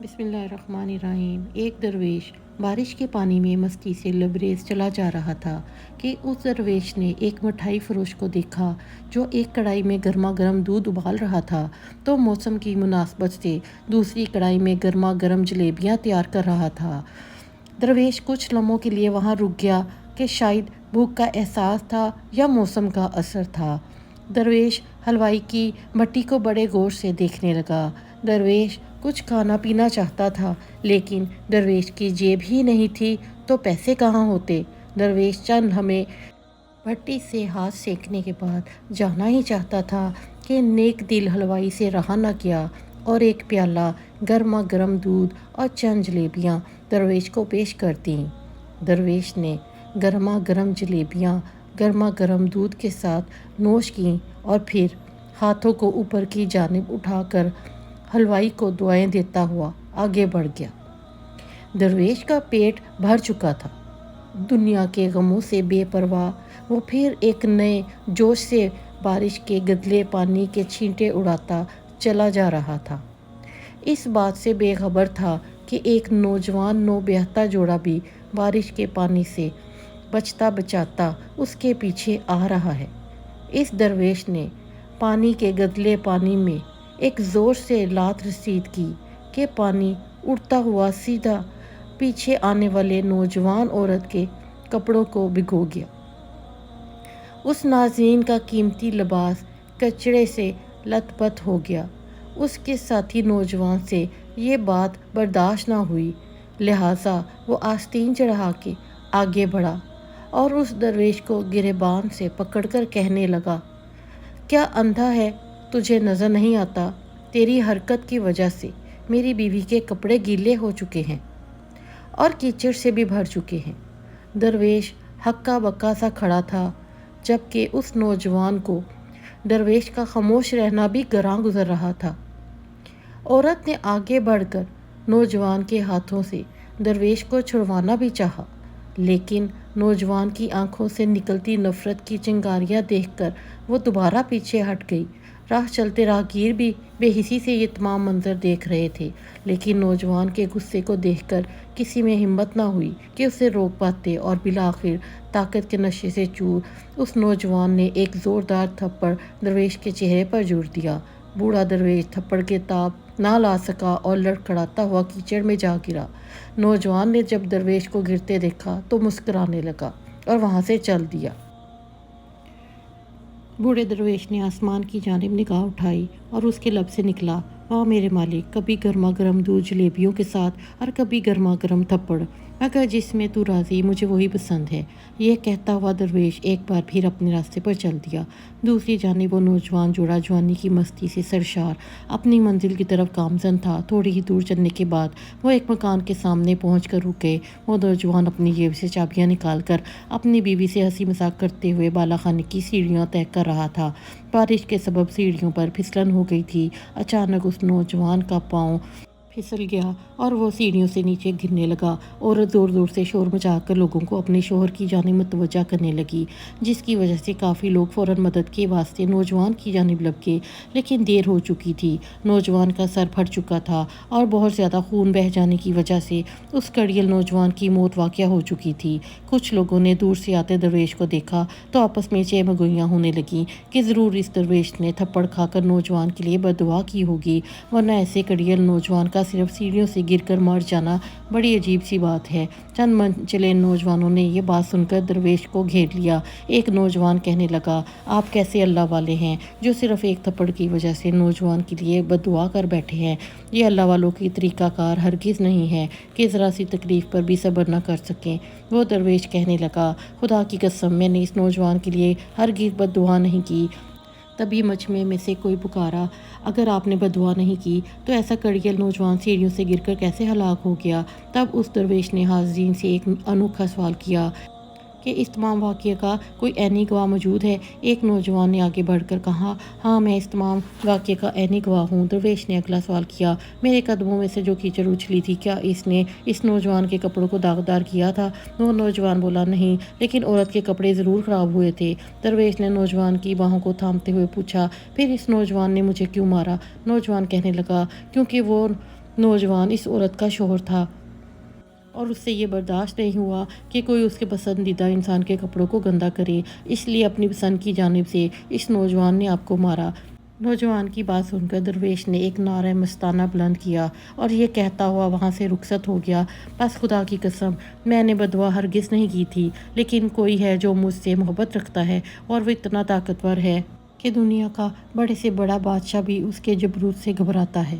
बिस्मिल्लाहिर्रहमानिर्रहीम। एक दरवेश बारिश के पानी में मस्ती से लबरेज चला जा रहा था कि उस दरवेश ने एक मिठाई फरोश को देखा जो एक कढ़ाई में गर्मा गर्म दूध उबाल रहा था। तो मौसम की मुनासबत से दूसरी कढ़ाई में गर्मा गर्म जलेबियाँ तैयार कर रहा था। दरवेश कुछ लम्हों के लिए वहाँ रुक गया कि शायद भूख का एहसास था या मौसम का असर था। दरवेश हलवाई की भट्टी को बड़े गौर से देखने लगा। दरवेश कुछ खाना पीना चाहता था, लेकिन दरवेश की जेब ही नहीं थी तो पैसे कहाँ होते। दरवेश चंद हमें भट्टी से हाथ सेकने के बाद जाना ही चाहता था कि नेक दिल हलवाई से रहा न गया और एक प्याला गर्मा गर्म दूध और चंद जलेबियाँ दरवेश को पेश कर दीं। दरवेश ने गर्मा गर्म जलेबियाँ गर्मा गर्म दूध के साथ नोश की और फिर हाथों को ऊपर की जानिब उठाकर हलवाई को दुआएं देता हुआ आगे बढ़ गया। दरवेश का पेट भर चुका था। दुनिया के गमों से बेपरवाह वो फिर एक नए जोश से बारिश के गदले पानी के छींटे उड़ाता चला जा रहा था। इस बात से बेखबर था कि एक नौजवान नौब्याहता जोड़ा भी बारिश के पानी से बचता बचाता उसके पीछे आ रहा है। इस दरवेश ने पानी के गदले पानी में एक ज़ोर से लात रसीद की कि पानी उड़ता हुआ सीधा पीछे आने वाले नौजवान औरत के कपड़ों को भिगो गया। उस नाज़रीन का कीमती लिबास कचड़े से लथपथ हो गया। उसके साथी नौजवान से ये बात बर्दाश्त ना हुई, लिहाजा वो आस्तीन चढ़ा के आगे बढ़ा और उस दरवेश को गिरेबान से पकड़कर कहने लगा, क्या अंधा है, तुझे नज़र नहीं आता? तेरी हरकत की वजह से मेरी बीवी के कपड़े गीले हो चुके हैं और कीचड़ से भी भर चुके हैं। दरवेश हक्का बक्का सा खड़ा था, जबकि उस नौजवान को दरवेश का खामोश रहना भी गरां गुजर रहा था। औरत ने आगे बढ़कर नौजवान के हाथों से दरवेश को छुड़वाना भी चाहा, लेकिन नौजवान की आंखों से निकलती नफरत की चिंगारियां देखकर वो दोबारा पीछे हट गई। राह चलते राहगीर भी बेहिसी से ये तमाम मंजर देख रहे थे, लेकिन नौजवान के गुस्से को देखकर किसी में हिम्मत ना हुई कि उसे रोक पाते और बिलाखिर ताकत के नशे से चूर उस नौजवान ने एक ज़ोरदार थप्पड़ दरवेश के चेहरे पर जूड़ दिया। बूढ़ा दरवेश थप्पड़ के ताब ना ला सका और लड़खड़ाता हुआ कीचड़ में जा गिरा। नौजवान ने जब दरवेश को गिरते देखा तो मुस्कुराने लगा और वहाँ से चल दिया। बूढ़े दरवेश ने आसमान की जानिब निगाह उठाई और उसके लब से निकला, वाह मेरे मालिक, कभी गर्मा गर्म दूध जलेबियों के साथ और कभी गर्मा गर्म थप्पड़, मगर जिसमें तू राज़ी मुझे वही पसंद है। यह कहता हुआ दरवेश एक बार फिर अपने रास्ते पर चल दिया। दूसरी जानिब वो नौजवान जोड़ा जवानी की मस्ती से सरशार अपनी मंजिल की तरफ गामजन था। थोड़ी ही दूर चलने के बाद वो एक मकान के सामने पहुँच कर रुके। वो नौजवान अपनी जेब से चाबियाँ निकाल कर अपनी बीवी से हंसी मजाक करते हुए बालाखाने की सीढ़ियाँ तय कर रहा था। बारिश के सबब सीढ़ियों पर फिसलन हो गई थी। अचानक उस नौजवान का पाँव फिसल गया और वो सीढ़ियों से नीचे गिरने लगा। औरत ज़ोर ज़ोर से शोर मचाकर लोगों को अपने शोहर की जानिब मुतवज्जा करने लगी, जिसकी वजह से काफ़ी लोग फ़ौरन मदद के वास्ते नौजवान की जानिब लग गए, लेकिन देर हो चुकी थी। नौजवान का सर फट चुका था और बहुत ज़्यादा खून बह जाने की वजह से उस कड़ियल नौजवान की मौत वाक़या हो चुकी थी। कुछ लोगों ने दूर से आते दरवेश को देखा तो आपस में चहमगोइयाँ होने लगीं कि ज़रूर इस दरवेश ने थप्पड़ खाकर नौजवान के लिए बददुआ की होगी, वरना ऐसे कड़ियल नौजवान का सिर्फ सीढ़ियों से गिरकर मर जाना बड़ी अजीब सी बात है। चंद मनचले नौजवानों ने यह बात सुनकर दरवेश को घेर लिया। एक नौजवान कहने लगा, आप कैसे अल्लाह वाले हैं जो सिर्फ एक थप्पड़ की वजह से नौजवान के लिए बददुआ कर बैठे हैं। ये अल्लाह वालों की तरीक़ाकार हरगिज़ नहीं है कि ज़रा सी तकलीफ़ पर भी सब्र न कर सकें। वो दरवेश कहने लगा, खुदा की कसम मैंने इस नौजवान के लिए हरगिज़ बददुआ नहीं की। तभी मजमे में से कोई पुकारा, अगर आपने बददुआ नहीं की तो ऐसा कड़ियल नौजवान सीढ़ियों से गिरकर कैसे हलाक हो गया? तब उस दरवेश ने हाज़रीन से एक अनोखा सवाल किया कि इस तमाम वाक़ये का कोई ऐनी गवाह मौजूद है? एक नौजवान ने आगे बढ़कर कहा, हाँ मैं इस तमाम वाक़ये का ऐनी गवाह हूँ। दरवेश ने अगला सवाल किया, मेरे कदमों में से जो कीचड़ उछली थी क्या इसने इस नौजवान के कपड़ों को दागदार किया था? वो नौजवान बोला, नहीं, लेकिन औरत के कपड़े ज़रूर ख़राब हुए थे। दरवेश ने नौजवान की बाहों को थामते हुए पूछा, फिर इस नौजवान ने मुझे क्यों मारा? नौजवान कहने लगा, क्योंकि वो نوجوان اس عورت کا شوہر تھا اور اس سے یہ برداشت نہیں ہوا کہ کوئی اس کے پسندیدہ انسان کے کپڑوں کو گندا کرے، اس لیے اپنی پسند کی جانب سے اس نوجوان نے آپ کو مارا۔ نوجوان کی بات سن کر درویش نے ایک نعرہ مستانہ بلند کیا اور یہ کہتا ہوا وہاں سے رخصت ہو گیا، بس خدا کی قسم، میں نے بددعا ہرگز نہیں کی تھی، لیکن کوئی ہے جو مجھ سے محبت رکھتا ہے اور وہ اتنا طاقتور ہے کہ دنیا کا بڑے سے بڑا بادشاہ بھی اس کے جبروت سے گھبراتا ہے۔